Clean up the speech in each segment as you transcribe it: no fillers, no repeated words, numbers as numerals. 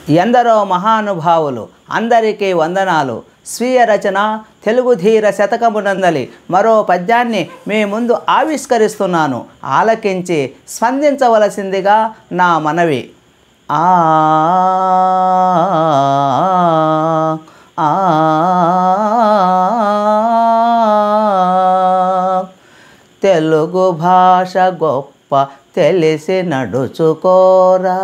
ఎందరో మహానుభావులు, అందరికీ వందనాలు. స్వీయ రచన తెలుగు ధీర శతకమునందలి మరో పద్యాన్ని మీ ముందు ఆవిష్కరిస్తున్నాను. ఆలకించి స్పందించవలసిందిగా నా మనవి. తెలుగు భాష గొప్ప తెలిసి నడుచుకోరా,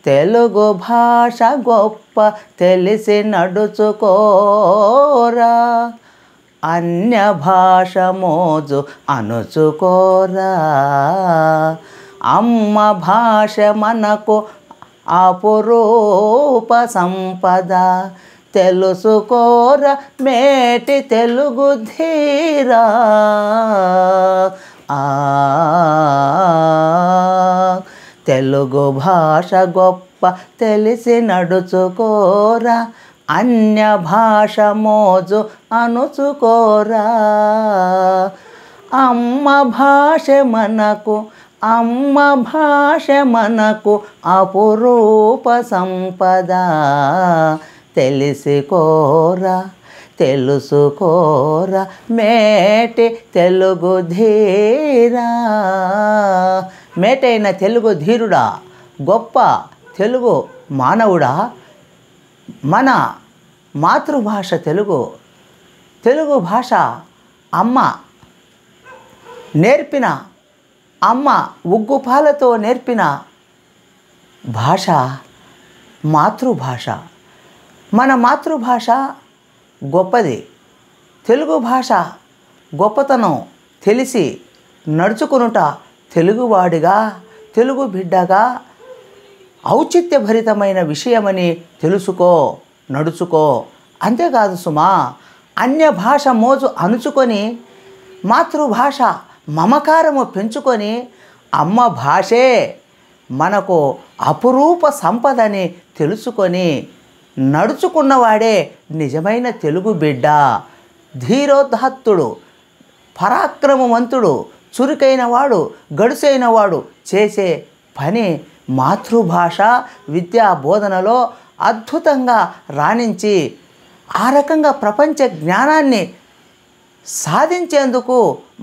తెలుగు భాష గొప్ప తెలిసి నడుచుకోరా, అన్య భాష మోజు అణుచుకోరా. అమ్మ భాష మనకు అపురూప సంపద, తెలుసుకోరా మేటి తెలుగు ధీరా. తెలుగు భాష గొప్ప తెలిసి నడుచుకోరా, అన్య భాష మోజు అణుచుకోరా. అమ్మ భాష మనకు అపురూప సంపద, తెలుసుకోరా మేటి తెలుగు ధీరా. మేటైన తెలుగు ధీరుడా, గొప్ప తెలుగు మానవుడా, మన మాతృభాష తెలుగు. తెలుగు భాష అమ్మ నేర్పిన, అమ్మ ఉగ్గుపాలతో నేర్పిన భాష మాతృభాష. మన మాతృభాష గొప్పది. తెలుగు భాష గొప్పతనం తెలిసి నడుచుకునుట తెలుగువాడిగా, తెలుగు బిడ్డగా ఔచిత్యభరితమైన విషయమని తెలుసుకో, నడుచుకో. అంతేకాదు సుమా, అన్య భాష మోజు అణుచుకొని మాతృభాష మమకారము పెంచుకొని అమ్మ భాషే మనకు అపురూప సంపదని తెలుసుకొని నడుచుకున్నవాడే నిజమైన తెలుగు బిడ్డ. ధీరోద్ధత్తుడు, పరాక్రమవంతుడు, చురుకైన వాడు, గడుసైన వాడు చేసే పని మాతృభాష విద్యా బోధనలో అద్భుతంగా రాణించి ఆ రకంగా ప్రపంచ జ్ఞానాన్ని సాధించేందుకు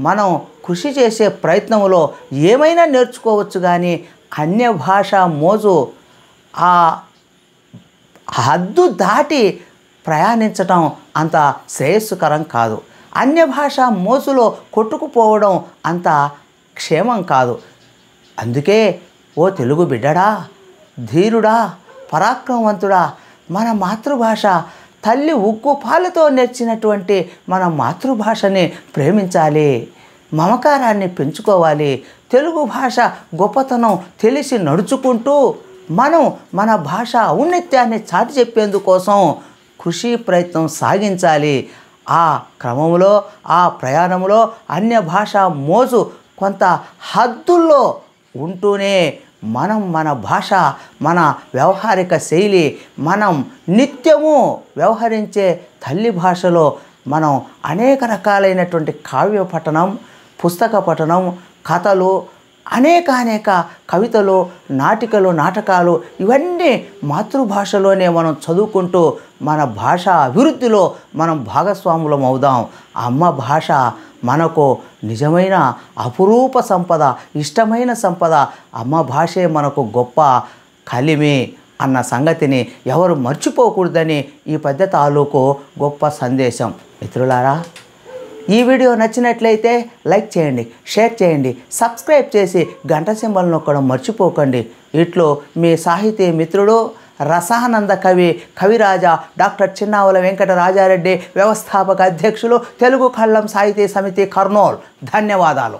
మనం కృషి చేసే ప్రయత్నంలో ఏమైనా నేర్చుకోవచ్చు. కానీ అన్య భాష మోజు ఆ హద్దు దాటి ప్రయాణించటం అంత శ్రేయస్సుకరం కాదు. అన్య భాష మోజులో కొట్టుకుపోవడం అంత క్షేమం కాదు. అందుకే ఓ తెలుగు బిడ్డడా, ధీరుడా, పరాక్రమవంతుడా, మన మాతృభాష తల్లి ఉగ్గు పాలతో నేర్చినటువంటి మన మాతృభాషని ప్రేమించాలి, మమకారాన్ని పెంచుకోవాలి. తెలుగు భాష గొప్పతనం తెలిసి నడుచుకుంటూ మనం మన భాష ఔన్నత్యాన్ని చాటి చెప్పేందుకోసం కృషి ప్రయత్నం సాగించాలి. ఆ క్రమంలో, ఆ ప్రయాణంలో అన్య భాష మోజు కొంత హద్దుల్లో ఉంటూనే మనం మన భాష, మన వ్యవహారిక శైలి, మనం నిత్యము వ్యవహరించే తల్లి భాషలో మనం అనేక రకాలైనటువంటి కావ్య పఠనం, పుస్తక పఠనం, కథలు, అనేక కవితలు, నాటికలు, నాటకాలు ఇవన్నీ మాతృభాషలోనే మనం చదువుకుంటూ మన భాష అభివృద్ధిలో మనం భాగస్వాములం అవుదాం. అమ్మ భాష మనకు నిజమైన అపురూప సంపద, ఇష్టమైన సంపద. అమ్మ భాషే మనకు గొప్ప కలిమి అన్న సంగతిని ఎవరు మర్చిపోకూడదని ఈ పద్య తాలూకు గొప్ప సందేశం. మిత్రులారా, ఈ వీడియో నచ్చినట్లయితే లైక్ చేయండి, షేర్ చేయండి, సబ్స్క్రైబ్ చేసి గంట సింబల్ నొక్కడం మర్చిపోకండి. ఇట్లో మీ సాహితీ మిత్రుడు, రసానంద కవిరాజా డాక్టర్ చిన్నావుల వెంకట రాజారెడ్డి, వ్యవస్థాపక అధ్యక్షులు, తెలుగు కళ్ళం సాహితీ సమితి, కర్నూలు. ధన్యవాదాలు.